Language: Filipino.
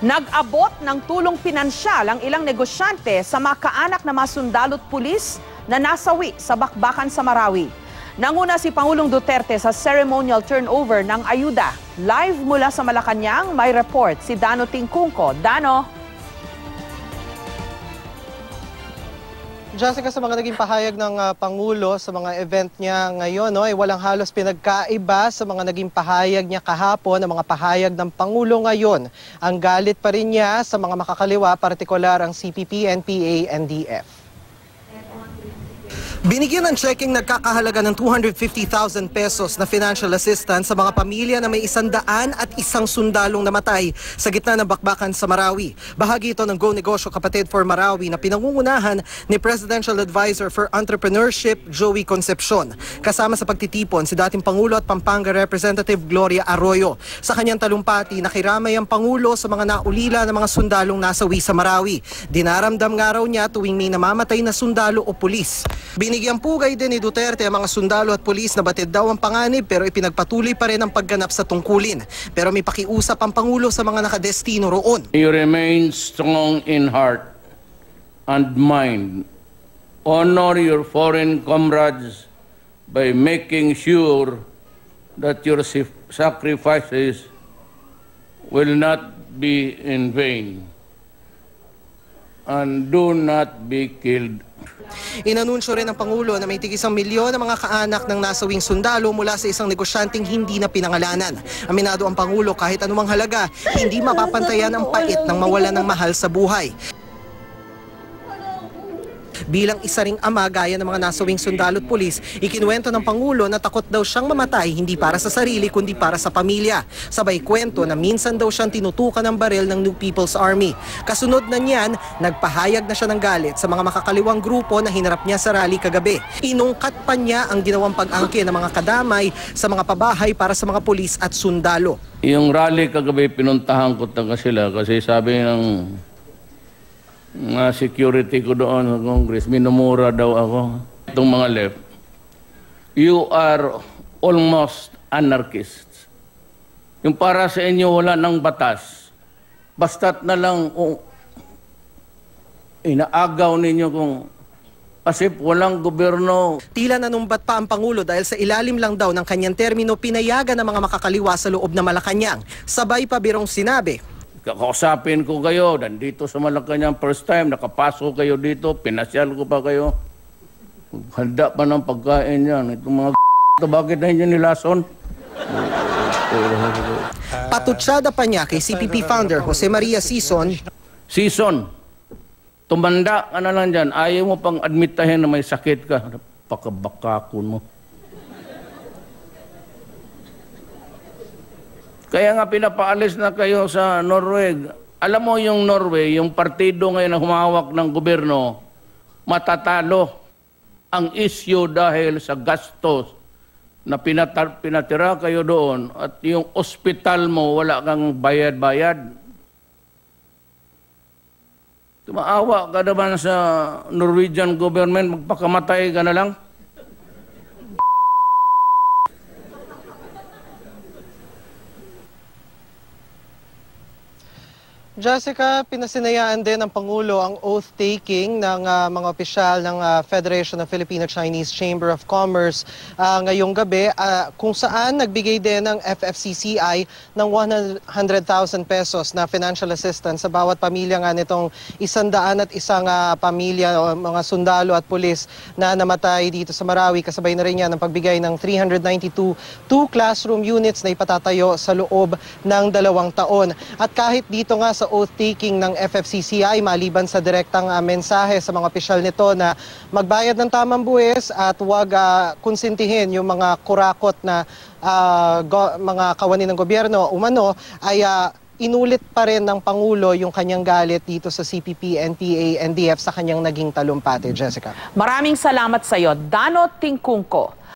Nag-abot ng tulong pinansyal ang ilang negosyante sa mga kaanak na mga sundalo't pulis na nasawi sa bakbakan sa Marawi. Nanguna si Pangulong Duterte sa ceremonial turnover ng ayuda. Live mula sa Malacanang, may report si Dano Tingkungko. Dano? Jessica, sa mga naging pahayag ng Pangulo sa mga event niya ngayon, ay walang halos pinagkaiba sa mga naging pahayag niya kahapon, ang mga pahayag ng Pangulo ngayon. Ang galit pa rin niya sa mga makakaliwa, partikular ang CPP, NPA, NDF. Binigyan ng checking nagkakahalaga ng 250,000 pesos na financial assistance sa mga pamilya na may 101 sundalong namatay sa gitna ng bakbakan sa Marawi. Bahagi ito ng Go Negosyo Kapatid for Marawi na pinangungunahan ni Presidential Advisor for Entrepreneurship, Joey Concepcion. Kasama sa pagtitipon si dating Pangulo at Pampanga Representative Gloria Arroyo. Sa kanyang talumpati, nakiramay ang Pangulo sa mga naulila ng mga sundalong nasawi sa Marawi. Dinaramdam nga raw niya tuwing may namamatay na sundalo o pulis. Binigyang pugay din ni Duterte ang mga sundalo at pulis na batid daw ang panganib pero ipinagpatuloy pa rin ang pagganap sa tungkulin. Pero may pakiusap ang Pangulo sa mga nakadestino roon. You remain strong in heart and mind. Honor your foreign comrades by making sure that your sacrifices will not be in vain. And do not be killed. Inanunsyo rin ng Pangulo na may tig-1 milyon na mga kaanak ng nasawing sundalo mula sa isang negosyanteng hindi na pinangalanan. Aminado ang Pangulo kahit anumang halaga, hindi mapapantayan ang pait ng mawalan ng mahal sa buhay. Bilang isa ring ama gaya ng mga nasawing sundalo at pulis, ikinuwento ng Pangulo na takot daw siyang mamatay hindi para sa sarili kundi para sa pamilya. Sabay kwento na minsan daw siyang tinutukan ng baril ng New People's Army. Kasunod na niyan, nagpahayag na siya ng galit sa mga makakaliwang grupo na hinarap niya sa rally kagabi. Inungkat pa niya ang ginawang pag-angkin ng mga kadamay sa mga pabahay para sa mga pulis at sundalo. Yung rally kagabi pinuntahan ko talaga sila kasi sabi ng security ko doon sa Congress, minumura daw ako. Itong mga left, you are almost anarchists. Yung para sa inyo wala ng batas. Basta't na lang inaagaw ninyo kung as if walang gobyerno. Tila nanumbat pa ang Pangulo dahil sa ilalim lang daw ng kanyang termino pinayagan ng mga makakaliwa sa loob ng Malacanang. Sabay pa birong sinabi, kakausapin ko kayo, nandito sa Malacanang first time, nakapasok kayo dito, pinasyal ko pa kayo. Handa pa ng pagkain yan. Itong mga bakit na inyo nilason? Patutsada pa niya kay CPP founder Jose Maria Sison. Sison, tumanda ka na lang dyan. Ayaw mo pang admitahin na may sakit ka. Pakabakakon mo. Kaya nga pinapaalis na kayo sa Norway. Alam mo yung Norway, yung partido ngayon na humahawak ng gobyerno, matatalo ang issue dahil sa gastos na pinatira kayo doon at yung ospital mo wala kang bayad-bayad. Tumaawa ka naman sa Norwegian government, magpakamatay ka na lang. Jessica, pinasinayaan din ng Pangulo ang oath-taking ng mga opisyal ng Federation of Filipino-Chinese Chamber of Commerce ngayong gabi, kung saan nagbigay din ng FFCCI ng 100,000 pesos na financial assistance sa bawat pamilya nga nitong 101 pamilya o mga sundalo at pulis na namatay dito sa Marawi. Kasabay na rin yan ang pagbigay ng 392 classroom units na ipatatayo sa loob ng 2 taon. At kahit dito nga sa oath-taking ng FFCCI, maliban sa direktang mensahe sa mga opisyal nito na magbayad ng tamang buwis at huwag konsintihin yung mga kurakot na mga kawani ng gobyerno umano, ay inulit pa rin ng Pangulo yung kanyang galit dito sa CPP, NPA, NDF sa kanyang naging talumpati. Jessica. Maraming salamat sa iyo, Dano Tingkungko.